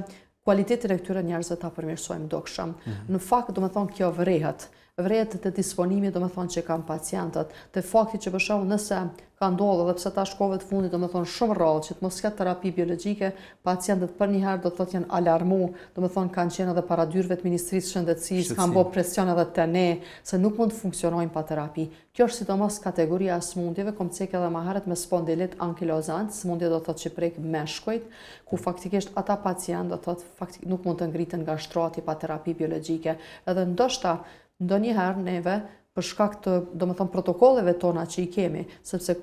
kualitetin e këtyre njerëzve ta përmirësojmë dukshëm. Në fakt domethënë kjo vrehet të disponimit domethënë që kanë pacientët, të fakti që për shembull nëse ka ndodhur edhe pse ta shkove të fundit domethënë shumë rrallë që të mos ketë terapi biologjike, pacientët për një herë do të thotë janë alarmu, domethënë kanë qenë edhe para dyrëve të Ministrisë së Shëndetësisë, kanë bërë presion edhe te ne se nuk mund të funksionojnë pa terapi. Kjo është sidomos kategoria e smundjeve, kom cek edhe më herët me spondilit ankilozant, smundje do të thotë që prek meshkujt, ku faktikisht ata pacientë do të thotë nuk mund të ngriten nga shtrati pa terapi biologjike. Edhe ndoshta ndonjëherë neve për shkak të domethënë protokolleve tona që i kemi, sepse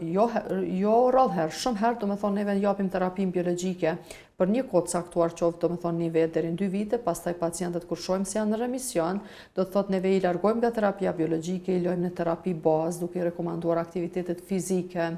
jo rrallëherë, shumë herë domethënë neve japim terapinë biologjike për një kohë caktuar qoftë domethënë një vit deri në 2 vite, pastaj pacientët kur shohim se janë në remision, do të thotë neve i largojmë nga terapia biologjike, i lojmë në terapi bazë duke i rekomanduar aktivitetet fizike,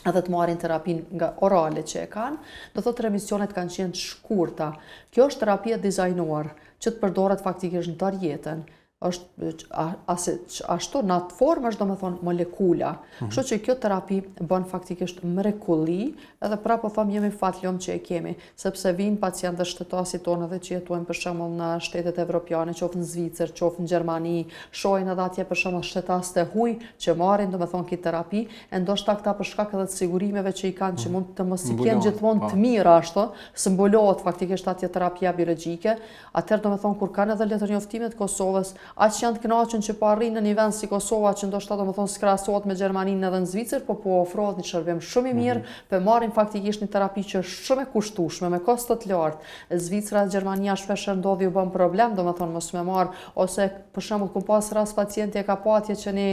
edhe të marrin terapinë nga orale që e kanë, do thotë remisionet kanë qenë të shkurta. Kjo është terapia dizajnuar që të përdoret faktikisht ndër jetën. ashtu në atë formë është domethënë molekula. Kështu që kjo terapi bën faktikisht mrekulli, edhe prapë them jemi fatlum që e kemi, sepse vinë pacientë shtetasit tonë edhe që jetojnë për shembull në shtetet evropiane, qoftë në Zvicër, qoftë në Gjermani, shohin edhe atje për shembull shtetas të huaj që marrin domethënë këtë terapi, e ndoshta këta për shkak edhe të sigurimeve që i kanë që mund të mos i kenë gjithmonë të mira ashtu, sëmbulohet faktikisht atje terapia biologjike. Atëherë domethënë kur kanë edhe letër njoftime të Kosovës, aq janë të kënaqur që po arrin në një vend si Kosova që ndoshta domethënë skrahasohet me Gjermaninë edhe në Zvicër, po ofrohet një shërbim shumë i mirë, po marrin faktikisht një terapi që është shumë e kushtueshme me kosto të lartë. Zvicra dhe Gjermania shpesh ndodhi u bën problem, domethënë mos më marr, ose për shembull ku pas rast pacienti e ka patje që ne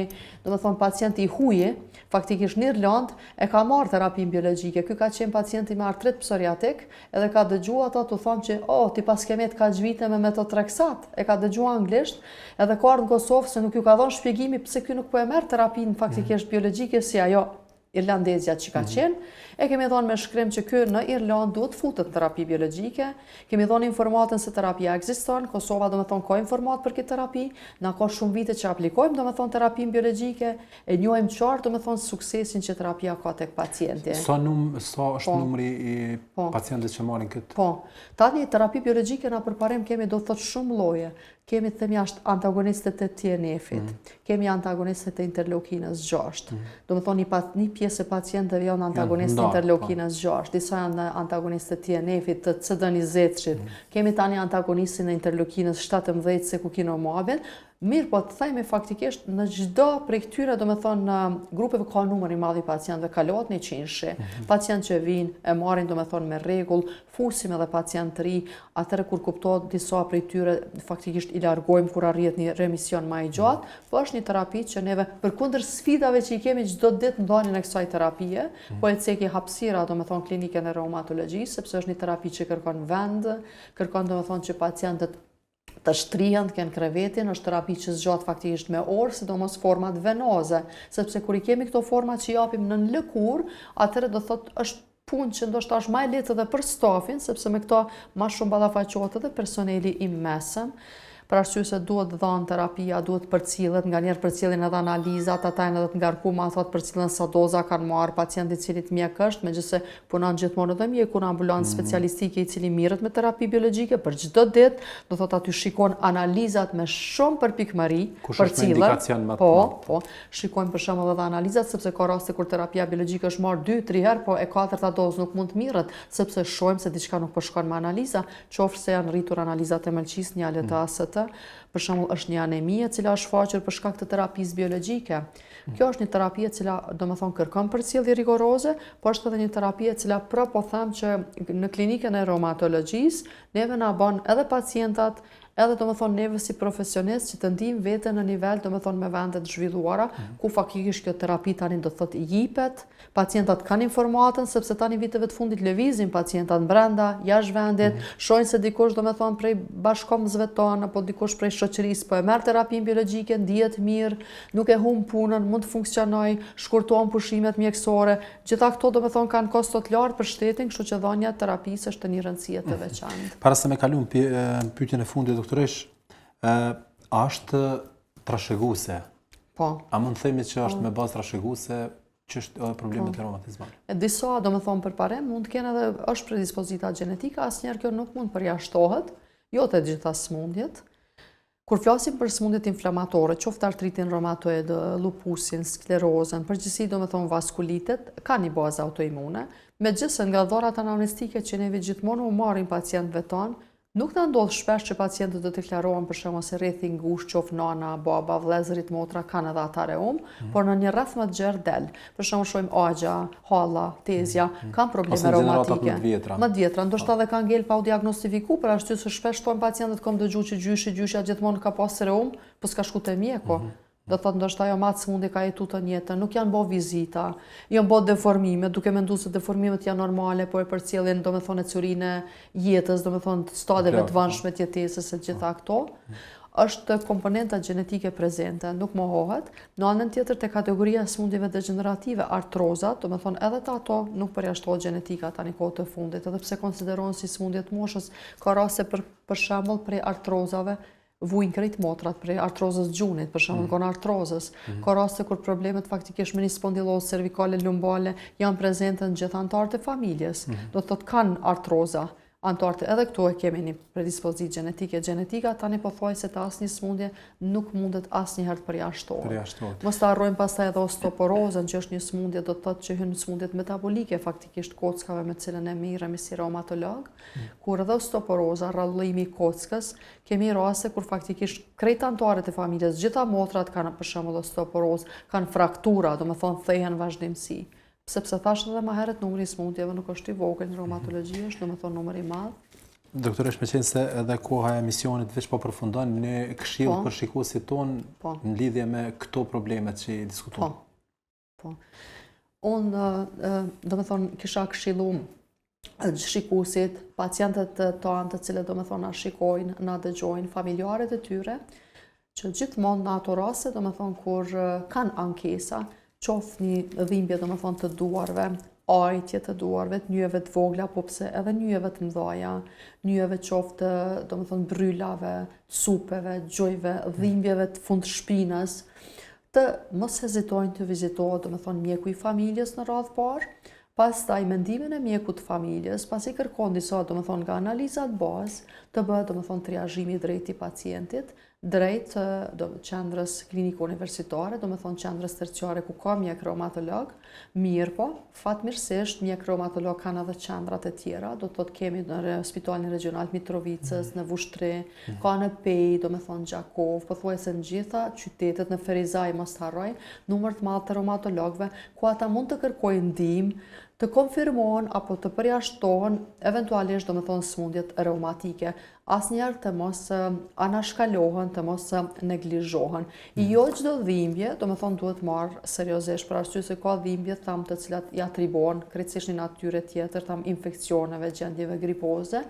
domethënë pacienti i huaj, faktikisht në Irland e ka marrë terapinë biologjike. Ky ka qenë pacienti me artrit psoriatik, edhe ka dëgjuar ata të thonë që ti pas kemet ka vite me metotrexat, e ka dëgjuar anglisht, edhe ka ardhur në Kosovë se nuk ju ka dhënë shpjegimi pse ky nuk po e merr terapinë faktikisht biologjike si ajo irlandezja që ka qenë. E kemi dhënë me shkrim që ky në Irland duhet futet në terapi biologjike. Kemi dhënë informatën se terapia ekziston, Kosova domethënë ka informat për këtë terapi, na ka shumë vite që aplikojmë domethënë terapinë biologjike, e njohim qartë domethënë suksesin që terapia ka tek pacienti. Sa është numri i pacientëve që marrin këtë? Po. Tani terapi biologjike na përparim kemi do të thotë shumë lloje. Kemi themi jashtë antagonistët e TNF-it, kemi antagonistët e interleukinës 6. Domethënë një pjesë e pacientëve janë antagonistë interleukinës 6, disa janë antagonistë të TNF-it, të CD20-shit. Kemi tani antagonistin e interleukinës 17 secukinumabin. Mirë, po të thajme faktikisht në çdo prej këtyre domethënë grupeve ka numër i madh i pacientëve, kalohet në qinshi. Pacientë që vinë e marrin domethënë me rregull, fusim edhe pacientë të ri, atëherë kur kuptohet disa prej tyre faktikisht i largojmë kur arrihet një remision më i gjatë, po është një terapi që neve përkundër sfidave që i kemi çdo ditë ndonin e kësaj terapie, po e ceki hapësira domethënë klinikën e reumatologjisë, sepse është një terapi që kërkon vend, kërkon domethënë që pacientët të shtrihen, të kenë krevetin, është terapi që zgjat faktikisht me orë, sidomos format venoze, sepse kur i kemi këto format që japim në lëkurë, atëherë do thotë është punë që ndoshta është më e lehtë edhe për stafin, sepse me këto më shumë ballafaqohet edhe personeli i mesëm. Për arsye se duhet dhënë terapia, duhet përcillet, nganjëherë përcjellin edhe analizat, ata janë edhe të ngarkuar, thotë përcillen sa doza kanë marrë pacienti i cili mjek është, megjithëse punon gjithmonë edhe mjeku në ambulancë specialistike i cili mirret me terapi biologjike për çdo ditë, do thotë aty shikon analizat me shumë përpikmëri, përcillen. Po, shikojmë për shembull edhe analizat sepse ka raste kur terapia biologjike është marrë 2-3 herë, po e katërta dozë nuk mund të mirret, sepse shohim se diçka nuk po shkon me analiza, qoftë se janë rritur analizat e mëlçisë, një ALT, për shembull është një anemi e cila është shfaqur për shkak të terapisë biologjike. Kjo është një terapi e cila domethënë kërkon përcjellje rigoroze, po është edhe një terapi e cila po them që në klinikën e reumatologjisë neve na bën edhe pacientat, edhe domethënë neve si profesionistë që të ndijmë veten në nivel domethënë me vende të zhvilluara, ku faktikisht kjo terapi tani do thotë jipet, pacientat kanë informatën sepse tani viteve të fundit lëvizin pacientat brenda, jashtë vendit, shohin se dikush domethënë prej bashkëkombësve tonë apo dikush prej shoqërisë po e merr terapinë biologjike, ndihet mirë, nuk e humb punën, mund të funksionojë, shkurtohen pushimet mjekësore. Gjitha këto domethënë kanë kosto të lartë për shtetin, kështu që dhënia e terapisë është një rëndësi të veçantë. Para se me kalum pyetjen e fundit, doktoresh, është trashëguese. Po. A mund të themi që është me bazë trashëguese që është problemet e reumatizmit? Disa, domethënë përparim, mund të kenë edhe është predispozita gjenetike, asnjëherë kjo nuk mund përjashtohet, jo të gjitha sëmundjet. Kur flasim për sëmundjet inflamatore, qoftë artritin reumatoid, lupusin, sklerozën, përgjithësi domethënë vaskulitet, kanë një bazë autoimune. Megjithëse nga dharat anamnestike që neve gjithmonë u marrin pacientëve tonë, nuk të ndodhë shpesh që pacientët do të deklarohen për shembull se rrethi ngushtë, qoftë nana, baba, vëllezërit, motra kanë edhe ata reum, por në një rreth më të gjerë del. Për shembull shohim agja, halla, tezja, kanë probleme reumatike. Më të vjetra, ndoshta edhe kanë ngel pa u diagnostifikuar, për arsye se shpesh thonë pacientët kam dëgjuar që gjyshja gjithmonë ka pas reum, po s'ka shku te mjeku. Do thotë ndoshta ajo matë smundi ka jetu të njëtën, nuk janë bo vizita, janë bo deformime, duke menduar se deformimet janë normale, por e përcjellin domethënë curinë e jetës, domethënë stadeve të vanshme të jetesës e gjitha këto. Është komponenta gjenetike prezente, nuk mohohet. Në anën tjetër te kategoria e smundjeve degenerative, artrozat, domethënë edhe ato nuk përjashtohet gjenetika tani kohë të fundit, edhe pse konsiderohen si smundje të moshës, ka raste për shembull prej artrozave vujnë krejt motrat prej artrozës gjunit, për shembull kon artrozës. Ka raste kur problemet faktikisht me një spondilozë cervikale lumbale janë prezente në gjithë antarët e familjes. Do të thotë kanë artroza. Antarët edhe këtu e kemi një predispozit gjenetike. Gjenetika tani po thuaj se të asnjë smundje nuk mundet asnjëherë të përjashtohet. Mos të harrojmë pastaj edhe osteoporozën, që është një smundje, do të thotë që hyn smundjet metabolike faktikisht kockave me cilën e mirëmi si reumatolog, kur edhe osteoporoza, rrallëllimi i kockës, kemi raste kur faktikisht krejt antarët e familjes, gjitha motrat kanë për shembull osteoporozë, kanë fraktura, domethënë thehen vazhdimsi. Sepse thash edhe më herët numri i smundjeve nuk është i vogël në reumatologji, është domethënë numër i madh. Doktoresh, me qenë se edhe koha e emisionit veç po përfundon, në këshill për shikuesit tonë në lidhje me këto problemet që i diskutojmë. Po. Unë domethënë kisha këshilluar shikuesit, pacientët tanë të cilët domethënë na shikojnë, na dëgjojnë, familjarët e tyre, që gjithmonë në ato raste domethënë kur kanë ankesa, qoftë një dhimbje domethënë të duarve, ajtje të duarve, të nyjeve të vogla, po pse edhe nyjeve të mëdha, nyjeve qoftë domethënë brylave, supeve, gjojve, dhimbjeve të fund shpinës, të mos hezitojnë të vizitohet domethënë mjeku i familjes në radhë parë, pastaj mendimin e mjekut të familjes, pasi kërkon disa domethënë nga analizat bazë, të bëhet domethënë triazhimi drejt i pacientit, drejt qendrës klinike universitare, domethënë qendrës terciare ku ka mjek reumatolog, mirë po, fatmirësisht mjek reumatolog kanë edhe qendrat e tjera, do të thotë kemi në Spitalin Regional Mitrovicës, në Vushtri, ka në Pej, domethënë Gjakov, pothuajse në gjitha qytetet, në Ferizaj mos të harroj, numër të madh të reumatologëve, ku ata mund të kërkojnë ndihmë, të konfirmohen apo të përjashtohen eventualisht domethënë smundjet reumatike. Asnjëherë të mos anashkalohen, të mos neglizhohen. Jo çdo dhimbje, domethënë duhet marrë seriozisht, për arsye se ka dhimbje të cilat ja atribuohen krejtësisht një natyre tjetër, infeksioneve, gjendjeve gripoze,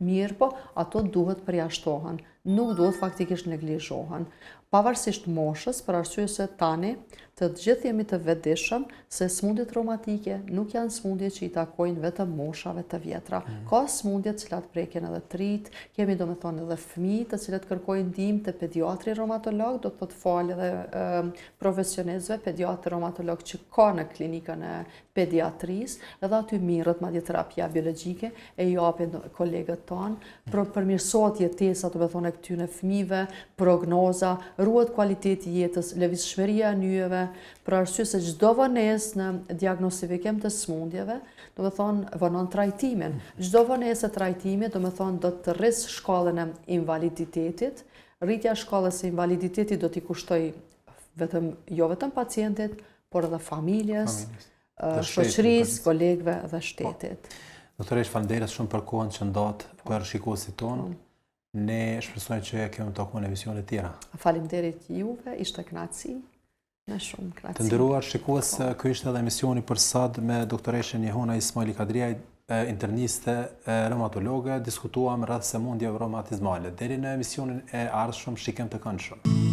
mirë po ato duhet përjashtohen, nuk duhet faktikisht neglizhohen. Pavarësisht moshës, për arsye se tani të gjithë jemi të vetëdijshëm se smundjet reumatike nuk janë smundje që i takojnë vetëm moshave të vjetra. Ka smundje të cilat prekin edhe të rit, kemi domethënë edhe fëmijë të cilët kërkojnë ndihmë te pediatri reumatolog, do të thotë fal edhe profesionistëve, pediatri reumatolog që ka në klinikën e pediatrisë, edhe aty mirret madje terapia biologjike, e japin kolegët tanë, përmirësohet jetesa domethënë e këtyre fëmijëve, prognoza, ruhet kualiteti i jetës, lëvizshmëria e nyjeve, për arsye se çdo vonesë në diagnostifikim të smundjeve, domethënë vonon trajtimin. Çdo vonesë e trajtimit domethënë do të rrisë shkallën e invaliditetit. Rritja e shkallës së invaliditetit do t'i kushtoj jo vetëm pacientit, por edhe familjes, shoqërisë, kolegëve dhe shtetit. Doktoresh, faleminderit shumë për kohën që ndat për shikuesit tonë. Ne shpresojmë që kemi të takuar në emisione të tjera. Faleminderit juve, ishte kënaqësi. Me shumë kënaqësi. Të nderuar shikues, ky ishte edhe emisioni për sot me doktoreshën Jehona Ismaili Kadriaj, interniste reumatologe, diskutuam rreth sëmundjeve reumatizmale. Deri në emisionin e ardhshëm, shikim të këndshëm.